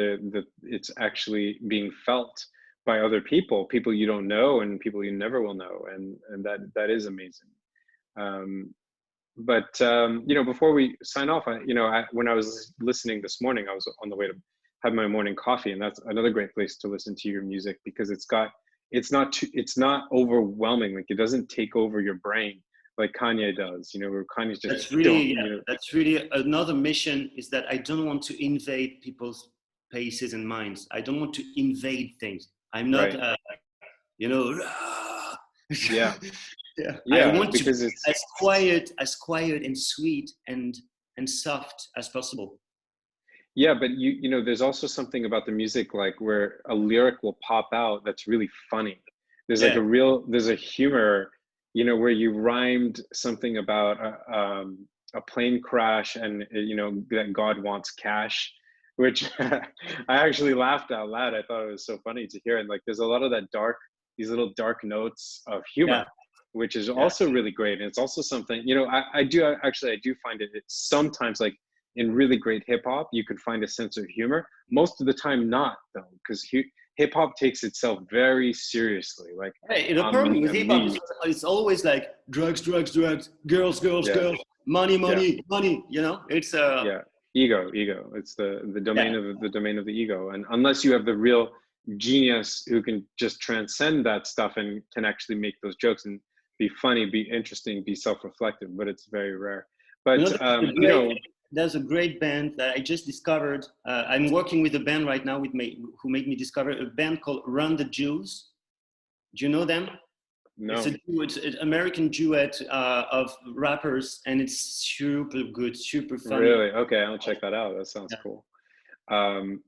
it's actually being felt by other people you don't know and people you never will know, and that is amazing. Um, but before we sign off, when I was listening this morning, I was on the way to have my morning coffee, and that's another great place to listen to your music, because it's not overwhelming. Like, it doesn't take over your brain like Kanye does. Where Kanye's just That's really, don't. yeah, that's really another mission, is that I don't want to invade people's paces and minds. I don't want to invade things. I'm not, Right? you know, Yeah, yeah. I yeah, want to be because it's as quiet and sweet and soft as possible. yeah, but there's also something about the music, like where a lyric will pop out that's really funny. Yeah, There's a humor, where you rhymed something about a plane crash, and that God wants cash, which I actually laughed out loud. I thought it was so funny to hear, and like there's a lot of these little dark notes of humor, yeah, which is yeah. also really great. And it's also something, I do find it's sometimes like in really great hip hop, you can find a sense of humor. Most of the time, not though, because hip hop takes itself very seriously. Like, Hey, the problem with I'm hip hop is me. it's always like drugs, drugs, drugs, girls, girls, Yeah, girls, money, yeah, money, money. You know, it's yeah. Ego. It's the yeah. domain of the ego. And unless you have the real genius who can just transcend that stuff and can actually make those jokes and be funny, be interesting, be self-reflective, but it's very rare. You know, But there's a great band that I just discovered. I'm working with a band right now who made me discover a band called Run the Jews. Do you know them? no. It's an American duet of rappers, and it's super good, super funny. Really? Okay, I'll check that out. That sounds Yeah. cool. Um,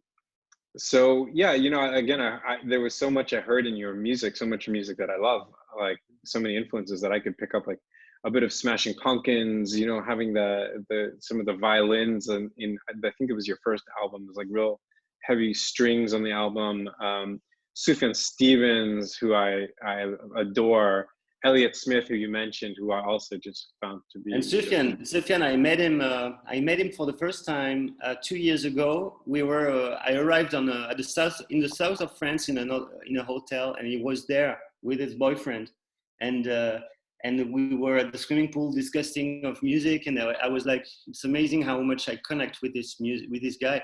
so yeah, again, there was so much I heard in your music, so much music that I love. like so many influences that I could pick up, like a bit of Smashing Pumpkins, you know, having the some of the violins, and I think it was your first album. There's like real heavy strings on the album. Sufjan Stevens, who I adore. Elliott Smith, who you mentioned, who I also just found to be And Sufjan, I met him for the first time 2 years ago. I arrived at in the south of France in a hotel, and he was there with his boyfriend, and we were at the swimming pool discussing of music, and I was like, it's amazing how much I connect with this music, with this guy,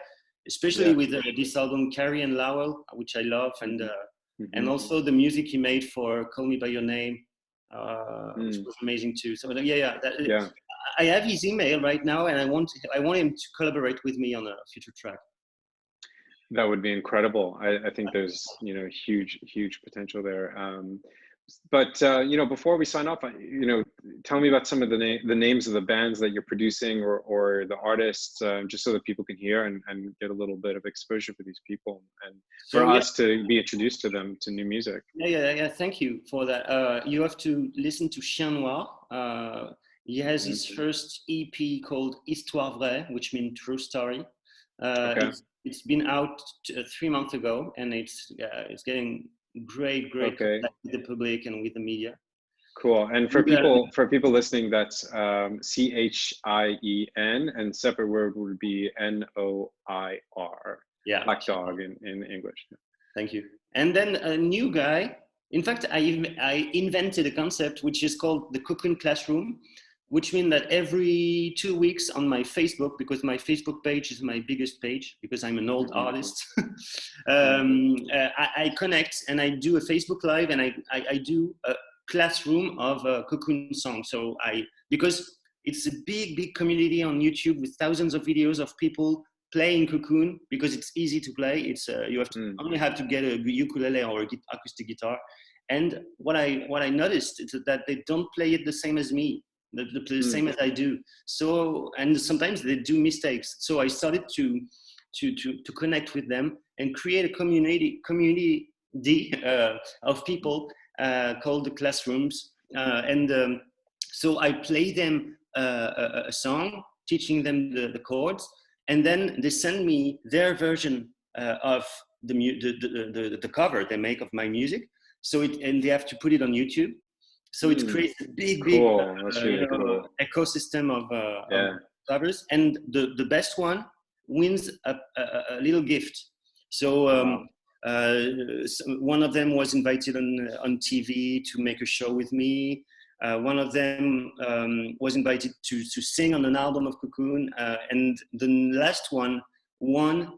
especially with this album Carrie and Lowell, which I love, and also the music he made for Call Me by Your Name. Which was amazing too. So I have his email right now, and I want him to collaborate with me on a future track. That would be incredible. I think there's, you know, huge potential there. But you know, before we sign off, you know, tell me about some of the names of the bands that you're producing, or the artists, just so that people can hear and get a little bit of exposure for these people, and for us to be introduced to them, to new music. Yeah. Thank you for that. You have to listen to Chien Noir. He has his first EP called Histoire Vraie, which means true story. It's been out 3 months ago, and it's getting great contact with the public and with the media. Cool. And for people listening, that's CHIEN, and separate word would be NOIR. Yeah, Black Dog in English. Thank you. And then a new guy. In fact, I invented a concept which is called the Cocoon Classroom, which means that every 2 weeks on my Facebook, because my Facebook page is my biggest page, because I'm an old artist, I connect and I do a Facebook Live, and I do a classroom of a Cocoon song. So because it's a big community on YouTube with thousands of videos of people playing Cocoon, because it's easy to play. It's you have to only have to get a ukulele or a acoustic guitar. And what I noticed is that they don't play it the same as me. The same as I do. So, and sometimes they do mistakes. So I started to connect with them and create a community of people called the Classrooms. So I play them a song, teaching them the chords, and then they send me their version of the cover they make of my music. So and they have to put it on YouTube. So it creates a big ecosystem of covers, and the best one wins a little gift. So one of them was invited on TV to make a show with me. One of them was invited to sing on an album of Cocoon, and the last one won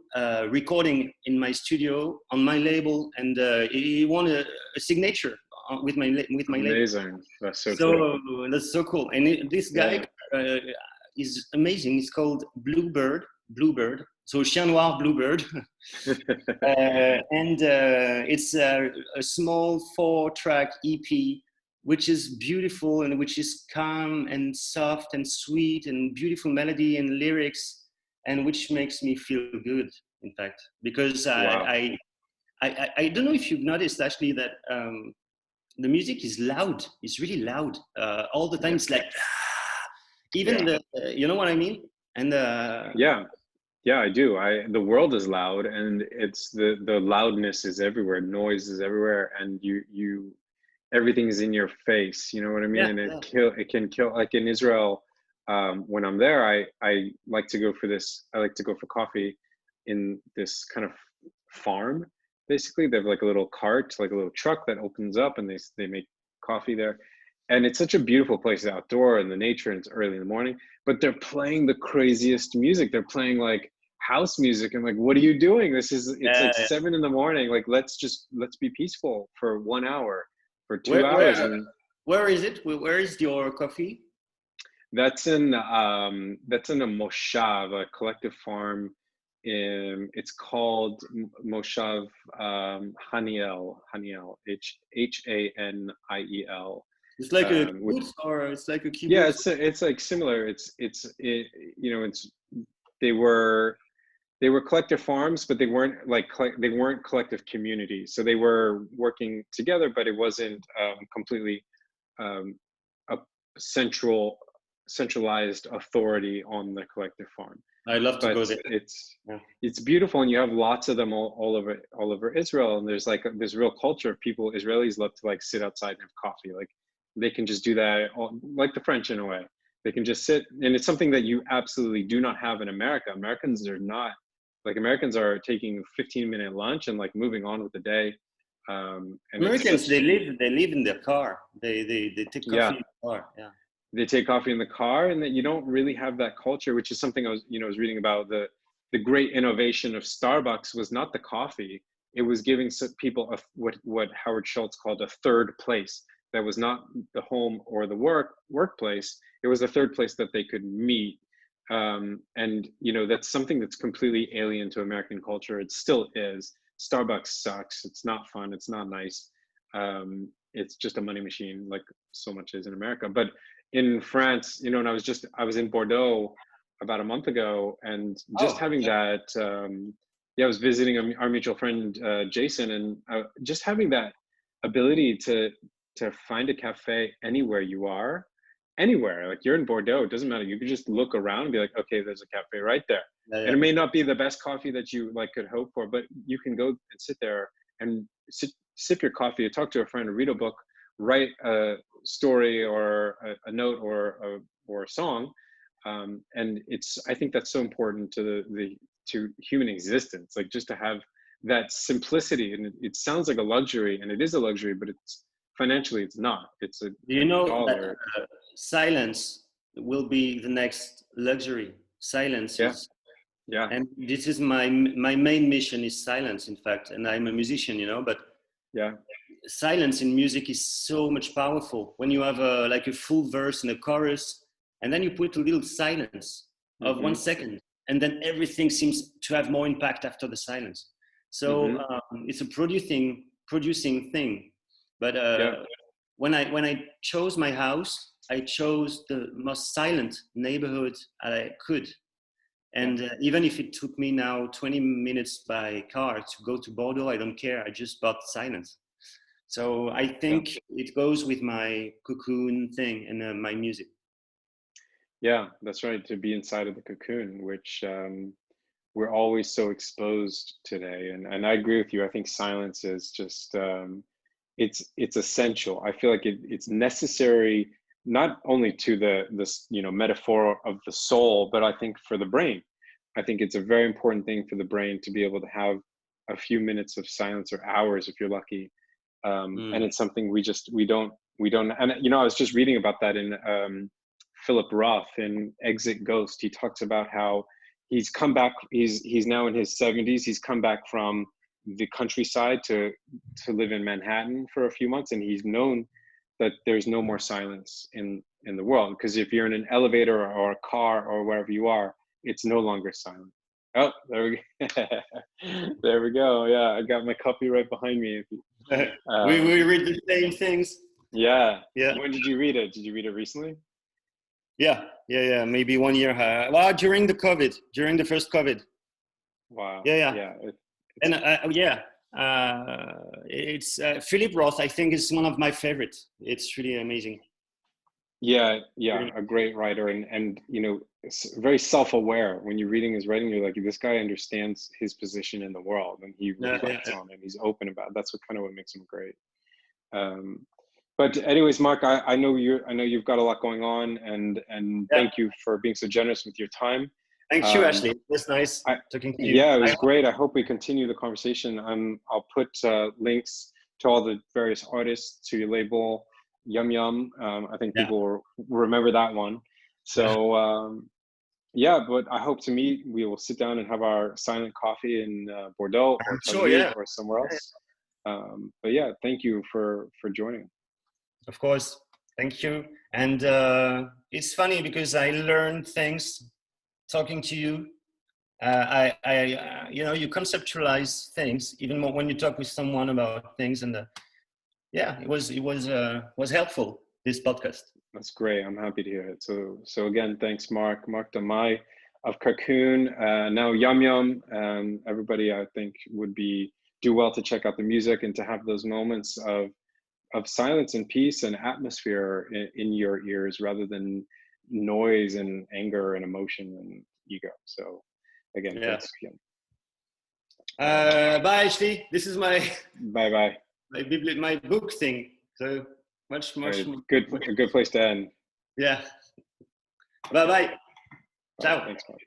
recording in my studio on my label, and he won a signature with my Amazing. label. That's so cool. That's so cool. And this guy is amazing. He's called Bluebird. So Chien Noir Bluebird. And it's a small 4-track EP, which is beautiful and which is calm and soft and sweet and beautiful melody and lyrics, and which makes me feel good, in fact, because I don't know if you've noticed actually that the music is loud. It's really loud all the time. It's like even you know what I mean? And yeah, I do. The world is loud, and it's the loudness is everywhere. Noise is everywhere, and you everything is in your face. You know what I mean? And it can kill. Like in Israel, when I'm there, I like to go for this. I like to go for coffee in this kind of farm. Basically, they have like a little cart, like a little truck that opens up, and they make coffee there. And it's such a beautiful place, outdoor in the nature, and it's early in the morning. But they're playing the craziest music. They're playing like house music. I'm like, what are you doing? It's like 7 in the morning. Like, let's be peaceful for 1 hour, for 2 hours. Where is it? Where is your coffee? That's in a moshav, a collective farm. It's called Moshav Haniel, Haniel. It's like a kibbutz, or it's like a kibbutz? Yeah, it's like similar. They were they were collective farms, but they weren't like they weren't collective communities. So they were working together, but it wasn't completely um, a centralized authority on the collective farm. I love to But go there. Yeah. it's beautiful, and you have lots of them all over Israel. And there's like this real culture of people. Israelis love to like sit outside and have coffee. Like they can just do that, like the French in a way. They can just sit, and it's something that you absolutely do not have in America. Americans are not like Americans are taking 15-minute lunch and like moving on with the day. And Americans, they live in their car. They take yeah, coffee in the car. Yeah. they take coffee in the car, and that you don't really have that culture, which is something I was reading about. The great innovation of Starbucks was not the coffee. It was giving people what Howard Schultz called a third place. That was not the home or the workplace. It was a third place that they could meet. And that's something that's completely alien to American culture. It still is. Starbucks sucks. It's not fun. It's not nice. It's just a money machine, like so much is in America. But in France, and I was in Bordeaux about a month ago, and just having that, I was visiting our mutual friend Jason, and just having that ability to find a cafe anywhere you are, anywhere. Like you're in Bordeaux, it doesn't matter. You can just look around and be like, okay, there's a cafe right there. Yeah, And it may not be the best coffee that you like could hope for, but you can go and sit there and sip your coffee, talk to a friend, read a book, write a story or a note or a song. And I think that's so important to to human existence, like just to have that simplicity. And it sounds like a luxury, and it is a luxury, but it's financially it's not. It's a Do you know that dollar. silence will be the next luxury? Silence Yeah, is, yeah, and this is my main mission is silence, in fact. And I'm a musician, but yeah. silence in music is so much powerful when you have like a full verse and a chorus, and then you put a little silence of 1 second, and then everything seems to have more impact after the silence. So it's a producing thing. But Yeah, when I chose my house, I chose the most silent neighborhood I could. And even if it took me now 20 minutes by car to go to Bordeaux, I don't care. I just bought silence. So I yeah. think it goes with my Cocoon thing and my music. Yeah, that's right. To be inside of the cocoon, which we're always so exposed today. And I agree with you. I think silence is just it's essential. I feel like it's necessary not only to this metaphor of the soul, but I think for the brain. I think it's a very important thing for the brain to be able to have a few minutes of silence, or hours if you're lucky. And it's something we don't. And I was just reading about that in Philip Roth in Exit Ghost. He talks about how he's come back. He's now in his 70s. He's come back from the countryside to live in Manhattan for a few months, and he's known that there's no more silence in the world, because if you're in an elevator or a car or wherever you are, it's no longer silent. Oh, there we go. There we go. Yeah, I got my copy right behind me. We read the same things. Yeah. Yeah. When did you read it? Did you read it recently? Yeah. Maybe 1 year. Well, during the first COVID. Wow. Yeah. Yeah. And it's Philip Roth. I think is one of my favorites. It's really amazing. Yeah, a great writer, and very self-aware. When you're reading his writing, you're like, this guy understands his position in the world, and he reflects on it. He's open about it. That's what makes him great. But anyways, Mark, I know you've got a lot going on, and thank you for being so generous with your time. Thank you, Ashley. It was nice talking to you. Yeah, it was great. I hope we continue the conversation. I'll put links to all the various artists, to your label, Yum Yum. I think people will remember that one. So but I hope to meet. We will sit down and have our silent coffee in Bordeaux or or somewhere else. But yeah, thank you for joining. Of course, thank you. And it's funny because I learned things talking to you. You conceptualize things even more when you talk with someone about things, and it was helpful, this podcast. That's great. I'm happy to hear it. So again, thanks, Mark Daumail. of Cocoon, now Yum Yum. Everybody, I think, would do well to check out the music and to have those moments of silence and peace and atmosphere in your ears, rather than noise and anger and emotion and ego. So again, Yeah. thanks again. Bye, Ashley. This is my Bye my book thing. So much right. A good place to end. Yeah. Bye bye. Ciao. Thanks, Mark.